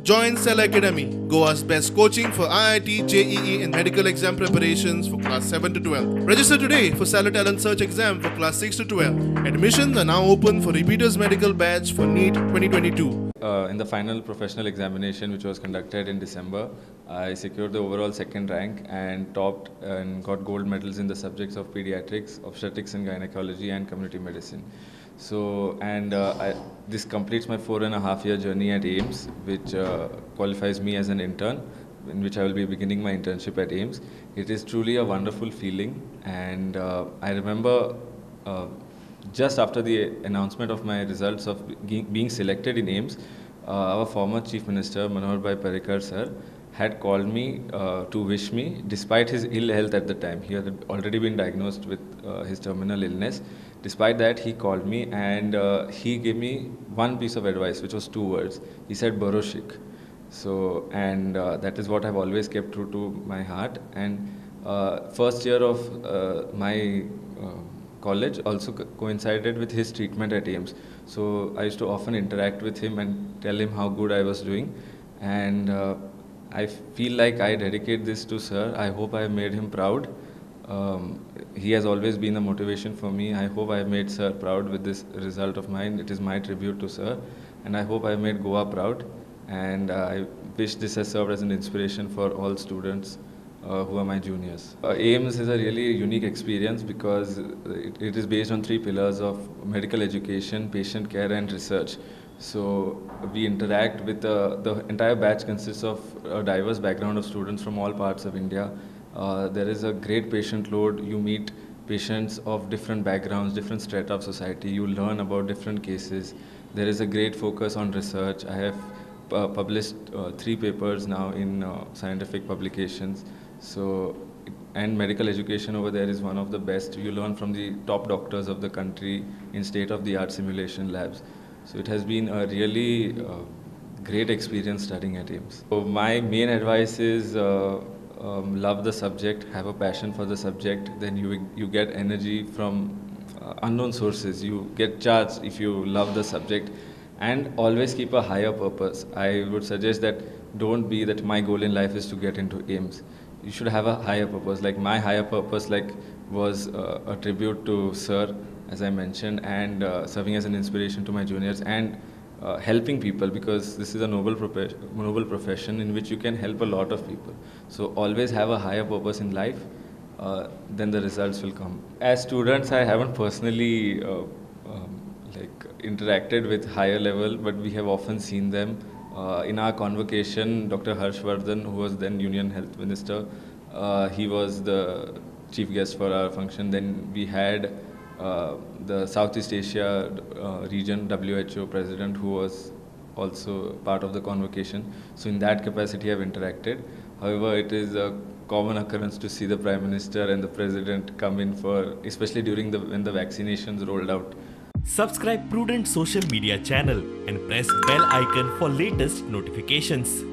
Join Cell Academy, Goa's best coaching for IIT, JEE and medical exam preparations for class 7 to 12. Register today for Cell Talent Search exam for class 6 to 12. Admissions are now open for repeaters medical batch for NEET 2022. In the final professional examination which was conducted in December, I secured the overall second rank and topped and got gold medals in the subjects of pediatrics, obstetrics and gynecology and community medicine. So, this completes my 4.5-year journey at Aiims, which qualifies me as an intern, in which I will be beginning my internship at Aiims. It is truly a wonderful feeling, and I remember just after the announcement of my results of being selected in Aiims, our former Chief Minister, Manohar Parrikar sir, had called me to wish me, despite his ill health at the time. He had already been diagnosed with his terminal illness. Despite that, he called me and he gave me one piece of advice, which was 2 words. He said, "Boroshik." So, and that is what I've always kept true to my heart. And first year of my college also coincided with his treatment at Aiims. So I used to often interact with him and tell him how good I was doing. And I feel like I dedicate this to sir. I hope I made him proud. He has always been a motivation for me. I hope I made sir proud with this result of mine. It is my tribute to sir. And I hope I made Goa proud. And I wish this has served as an inspiration for all students who are my juniors. Aiims is a really unique experience because it is based on 3 pillars of medical education, patient care and research. So we interact with the entire batch consists of a diverse background of students from all parts of India. There is a great patient load. You meet patients of different backgrounds, different strata of society. You learn about different cases. There is a great focus on research. I have published 3 papers now in scientific publications. So, and medical education over there is one of the best. You learn from the top doctors of the country in state-of-the-art simulation labs. So it has been a really great experience studying at Aiims. So my main advice is love the subject, have a passion for the subject, then you get energy from unknown sources. You get charged if you love the subject, and always keep a higher purpose. I would suggest that don't be that my goal in life is to get into Aiims. You should have a higher purpose. Like my higher purpose was a tribute to sir, as I mentioned, and serving as an inspiration to my juniors and helping people, because this is a noble profession in which you can help a lot of people. So always have a higher purpose in life, then the results will come. As students, I haven't personally interacted with higher level, but we have often seen them. In our convocation, Dr. Harshvardhan, who was then Union Health Minister, he was the chief guest for our function. Then we had the Southeast Asia region WHO president, who was also part of the convocation. So in that capacity, I've interacted. However, it is a common occurrence to see the Prime Minister and the President come in for, especially during when the vaccinations rolled out. Subscribe Prudent social media channel and press bell icon for latest notifications.